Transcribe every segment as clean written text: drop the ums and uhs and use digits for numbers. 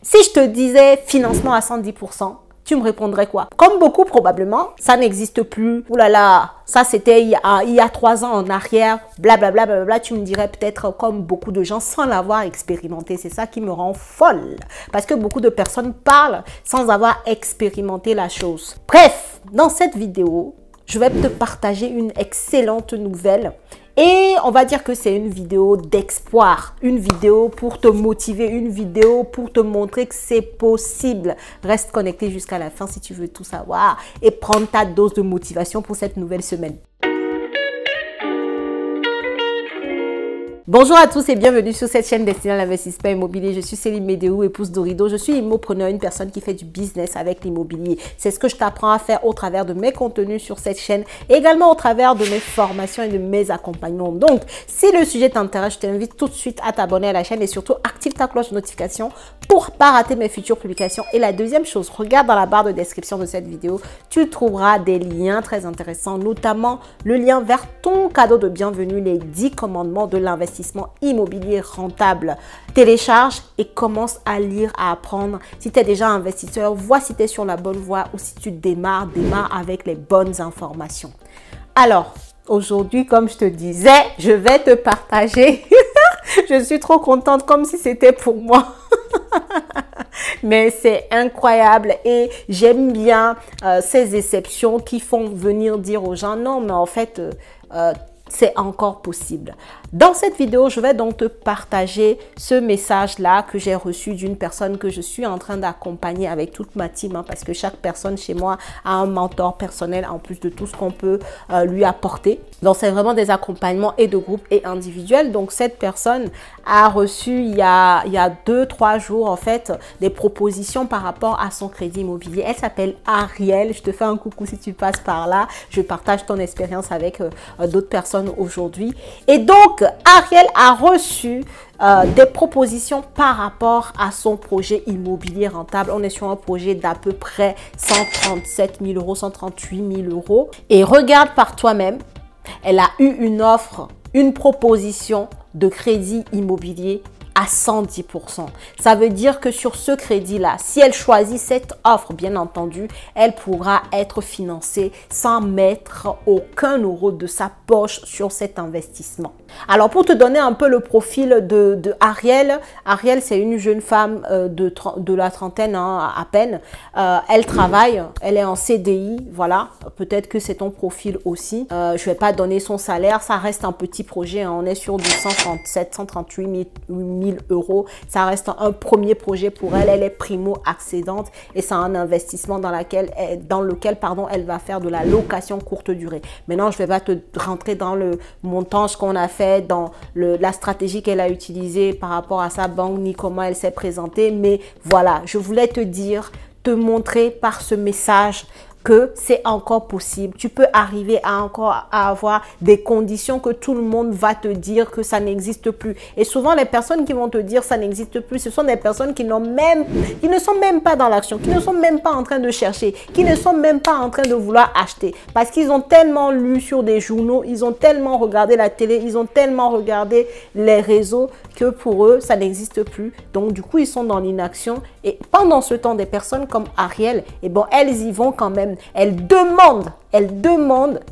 Si je te disais financement à 110%, tu me répondrais quoi? Comme beaucoup probablement, ça n'existe plus. Ouh là là, ça c'était il y a 3 ans en arrière, blablabla, blablabla. Tu me dirais peut-être comme beaucoup de gens sans l'avoir expérimenté. C'est ça qui me rend folle. Parce que beaucoup de personnes parlent sans avoir expérimenté la chose. Bref, dans cette vidéo, je vais te partager une excellente nouvelle. Et on va dire que c'est une vidéo d'espoir, une vidéo pour te motiver, une vidéo pour te montrer que c'est possible. Reste connecté jusqu'à la fin si tu veux tout savoir et prendre ta dose de motivation pour cette nouvelle semaine. Bonjour à tous et bienvenue sur cette chaîne destinée à l'investissement immobilier. Je suis Céline Médéou, épouse d'Orido. Je suis immopreneur, une personne qui fait du business avec l'immobilier. C'est ce que je t'apprends à faire au travers de mes contenus sur cette chaîne, et également au travers de mes formations et de mes accompagnements. Donc, si le sujet t'intéresse, je t'invite tout de suite à t'abonner à la chaîne et surtout active ta cloche de notification pour ne pas rater mes futures publications. Et la deuxième chose, regarde dans la barre de description de cette vidéo, tu trouveras des liens très intéressants, notamment le lien vers ton cadeau de bienvenue, les 10 commandements de l'investissement immobilier rentable. Télécharge et commence à lire, à apprendre. Si tu es déjà investisseur, vois si tu es sur la bonne voie ou si tu démarre avec les bonnes informations. Alors, aujourd'hui, comme je te disais, je vais te partager. Je suis trop contente comme si c'était pour moi. Mais c'est incroyable et j'aime bien ces exceptions qui font venir dire aux gens non, mais en fait, c'est encore possible. Dans cette vidéo, je vais donc te partager ce message-là que j'ai reçu d'une personne que je suis en train d'accompagner avec toute ma team, hein, parce que chaque personne chez moi a un mentor personnel en plus de tout ce qu'on peut lui apporter. Donc, c'est vraiment des accompagnements et de groupe et individuels. Donc, cette personne a reçu il y a 2-3 jours, en fait, des propositions par rapport à son crédit immobilier. Elle s'appelle Ariel. Je te fais un coucou si tu passes par là. Je partage ton expérience avec d'autres personnes aujourd'hui. Et donc, Ariel a reçu des propositions par rapport à son projet immobilier rentable. On est sur un projet d'à peu près 137 000 euros, 138 000 euros. Et regarde par toi-même, elle a eu une offre, une proposition de crédit immobilier à 110%. Ça veut dire que sur ce crédit-là, si elle choisit cette offre, bien entendu, elle pourra être financée sans mettre aucun euro de sa poche sur cet investissement. Alors, pour te donner un peu le profil de Ariel, Ariel, c'est une jeune femme de la trentaine, hein, à peine. Elle travaille, elle est en CDI, voilà. Peut-être que c'est ton profil aussi. Je ne vais pas donner son salaire, ça reste un petit projet, hein. On est sur du 137, 138 000 euros. Ça reste un premier projet pour elle. Elle est primo-accédante et c'est un investissement dans lequel elle va faire de la location courte durée. Maintenant, je ne vais pas te rentrer dans le montage qu'on a fait, dans la stratégie qu'elle a utilisée par rapport à sa banque, ni comment elle s'est présentée. Mais voilà, je voulais te montrer par ce message que c'est encore possible. Tu peux arriver à avoir des conditions que tout le monde va te dire que ça n'existe plus. Et souvent, les personnes qui vont te dire ça n'existe plus, ce sont des personnes qui ne sont même pas dans l'action, qui ne sont même pas en train de chercher, qui ne sont même pas en train de vouloir acheter. Parce qu'ils ont tellement lu sur des journaux, ils ont tellement regardé la télé, ils ont tellement regardé les réseaux que pour eux, ça n'existe plus. Donc, du coup, ils sont dans l'inaction. Et pendant ce temps, des personnes comme Ariel, eh bon, elles y vont quand même. Elle demande,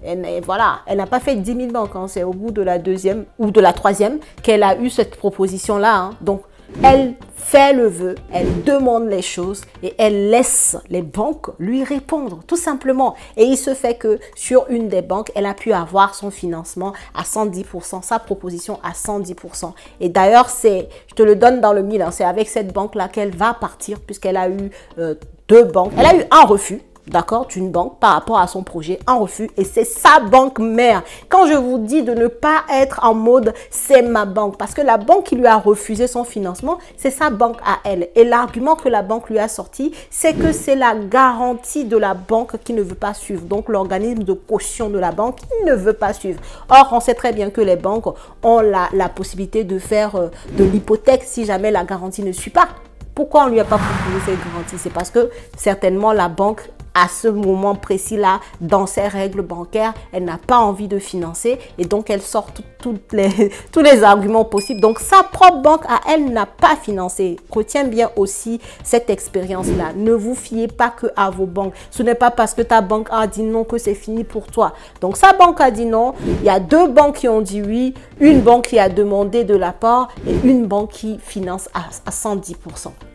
et voilà, elle n'a pas fait 10 000 banques, hein, c'est au bout de la deuxième ou de la troisième qu'elle a eu cette proposition-là. Hein. Donc, elle fait le vœu, elle demande les choses et elle laisse les banques lui répondre, tout simplement. Et il se fait que sur une des banques, elle a pu avoir son financement à 110%, sa proposition à 110%. Et d'ailleurs, je te le donne dans le mille, hein, c'est avec cette banque-là qu'elle va partir puisqu'elle a eu 2 banques. Elle a eu un refus. D'accord, d'une banque par rapport à son projet, en refus, et c'est sa banque mère. Quand je vous dis de ne pas être en mode c'est ma banque, parce que la banque qui lui a refusé son financement, c'est sa banque à elle. Et l'argument que la banque lui a sorti, c'est que c'est la garantie de la banque qui ne veut pas suivre. Donc l'organisme de caution de la banque qui ne veut pas suivre. Or, on sait très bien que les banques ont la possibilité de faire de l'hypothèque si jamais la garantie ne suit pas. Pourquoi on ne lui a pas proposé cette garantie? C'est parce que certainement la banque à ce moment précis-là, dans ses règles bancaires, elle n'a pas envie de financer et donc elle sort tous les arguments possibles. Donc sa propre banque à elle n'a pas financé. Retiens bien aussi cette expérience-là. Ne vous fiez pas que à vos banques. Ce n'est pas parce que ta banque a dit non que c'est fini pour toi. Donc sa banque a dit non. Il y a 2 banques qui ont dit oui, une banque qui a demandé de l'apport et une banque qui finance à 110%.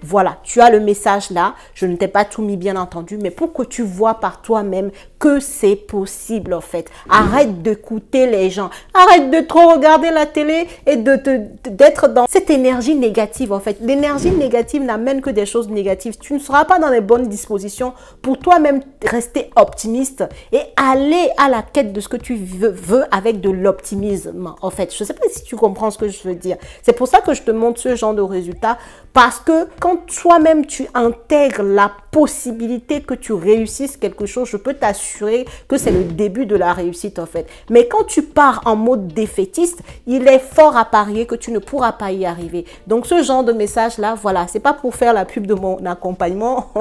Voilà, tu as le message là. Je ne t'ai pas tout mis bien entendu, mais pour que tu vois par toi-même que c'est possible en fait. Arrête d'écouter les gens. Arrête de trop regarder la télé et d'être dans cette énergie négative en fait. L'énergie négative n'amène que des choses négatives. Tu ne seras pas dans les bonnes dispositions pour toi-même rester optimiste et aller à la quête de ce que tu veux avec de l'optimisme en fait. Je ne sais pas si tu comprends ce que je veux dire. C'est pour ça que je te montre ce genre de résultats parce que quand toi-même tu intègres la possibilité que tu réussisses quelque chose, je peux t'assurer que c'est le début de la réussite en fait. Mais quand tu pars en mode défaitiste, il est fort à parier que tu ne pourras pas y arriver. Donc ce genre de message là, voilà, c'est pas pour faire la pub de mon accompagnement.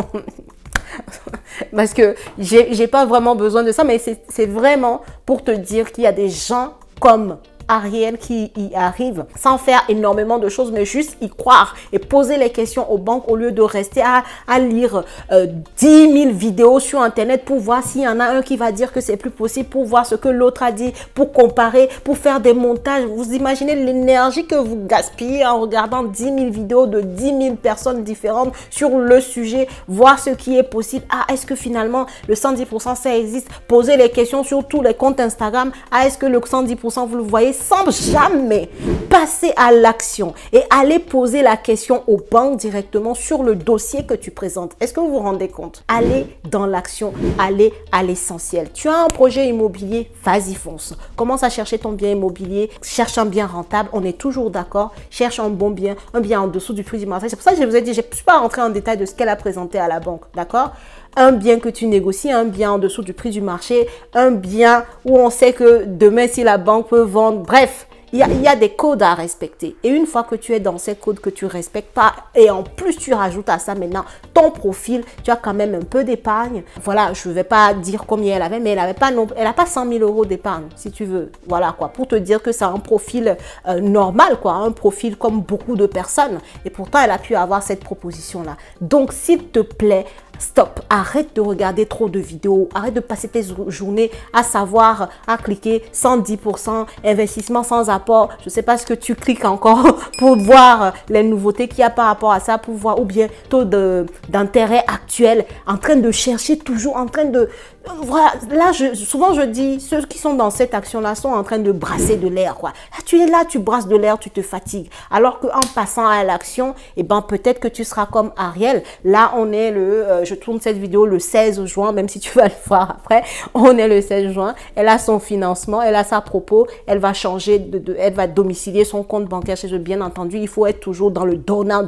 Parce que j'ai pas vraiment besoin de ça, mais c'est vraiment pour te dire qu'il y a des gens comme Ariel qui y arrive sans faire énormément de choses, mais juste y croire et poser les questions aux banques au lieu de rester à lire 10 000 vidéos sur Internet pour voir s'il y en a un qui va dire que c'est plus possible, pour voir ce que l'autre a dit, pour comparer, pour faire des montages. Vous imaginez l'énergie que vous gaspillez en regardant 10 000 vidéos de 10 000 personnes différentes sur le sujet, voir ce qui est possible. Ah, est-ce que finalement le 110% ça existe? Poser les questions sur tous les comptes Instagram. Ah, est-ce que le 110% vous le voyez? Sans jamais passer à l'action et aller poser la question aux banques directement sur le dossier que tu présentes. Est-ce que vous vous rendez compte? Allez dans l'action, allez à l'essentiel. Tu as un projet immobilier, vas-y fonce. Commence à chercher ton bien immobilier, cherche un bien rentable, on est toujours d'accord. Cherche un bon bien, un bien en dessous du prix du marché. C'est pour ça que je vous ai dit, je ne suis pas rentrée en détail de ce qu'elle a présenté à la banque, d'accord? Un bien que tu négocies, un bien en dessous du prix du marché, un bien où on sait que demain, si la banque peut vendre, bref, il y a des codes à respecter. Et une fois que tu es dans ces codes que tu respectes pas, et en plus tu rajoutes à ça maintenant ton profil, tu as quand même un peu d'épargne. Voilà, je ne vais pas dire combien elle avait, mais elle n'a pas 100 000 euros d'épargne, si tu veux. Voilà quoi, pour te dire que c'est un profil normal, quoi, un profil comme beaucoup de personnes. Et pourtant, elle a pu avoir cette proposition-là. Donc, s'il te plaît, stop, arrête de regarder trop de vidéos, arrête de passer tes journées à savoir, à cliquer 110%, investissement sans apport. Je ne sais pas ce que tu cliques encore pour voir les nouveautés qu'il y a par rapport à ça, pour voir ou bien taux d'intérêt actuel, en train de chercher toujours, en train de... Voilà, là, souvent je dis, ceux qui sont dans cette action-là sont en train de brasser de l'air, quoi. Là, tu es là, tu brasses de l'air, tu te fatigues. Alors qu'en passant à l'action, eh ben, peut-être que tu seras comme Ariel. Là, on est je tourne cette vidéo le 16 juin, même si tu vas le voir après. On est le 16 juin. Elle a son financement, elle a sa propos, elle va changer, elle va domicilier son compte bancaire chez eux. Bien entendu, il faut être toujours dans le donnant,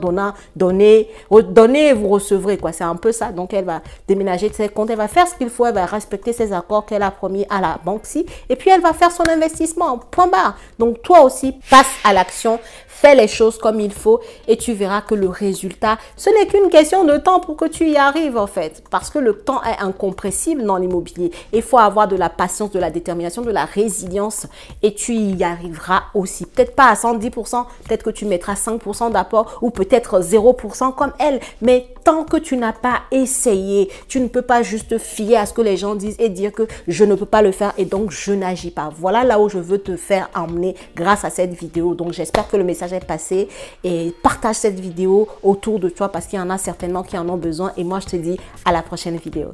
donner et vous recevrez, quoi. C'est un peu ça. Donc, elle va déménager de ses comptes, elle va faire ce qu'il faut, elle va respecter ses accords qu'elle a promis à la banque-ci. Et puis, elle va faire son investissement. Point barre. Donc, toi aussi, passe à l'action. Fais les choses comme il faut et tu verras que le résultat, ce n'est qu'une question de temps pour que tu y arrives en fait. Parce que le temps est incompressible dans l'immobilier. Il faut avoir de la patience, de la détermination, de la résilience et tu y arriveras aussi. Peut-être pas à 110%, peut-être que tu mettras 5% d'apport ou peut-être 0% comme elle. Mais tant que tu n'as pas essayé, tu ne peux pas juste te fier à ce que les gens disent et dire que je ne peux pas le faire et donc je n'agis pas. Voilà là où je veux te faire emmener grâce à cette vidéo. Donc j'espère que le message est passé et partage cette vidéo autour de toi parce qu'il y en a certainement qui en ont besoin et moi je te dis à la prochaine vidéo.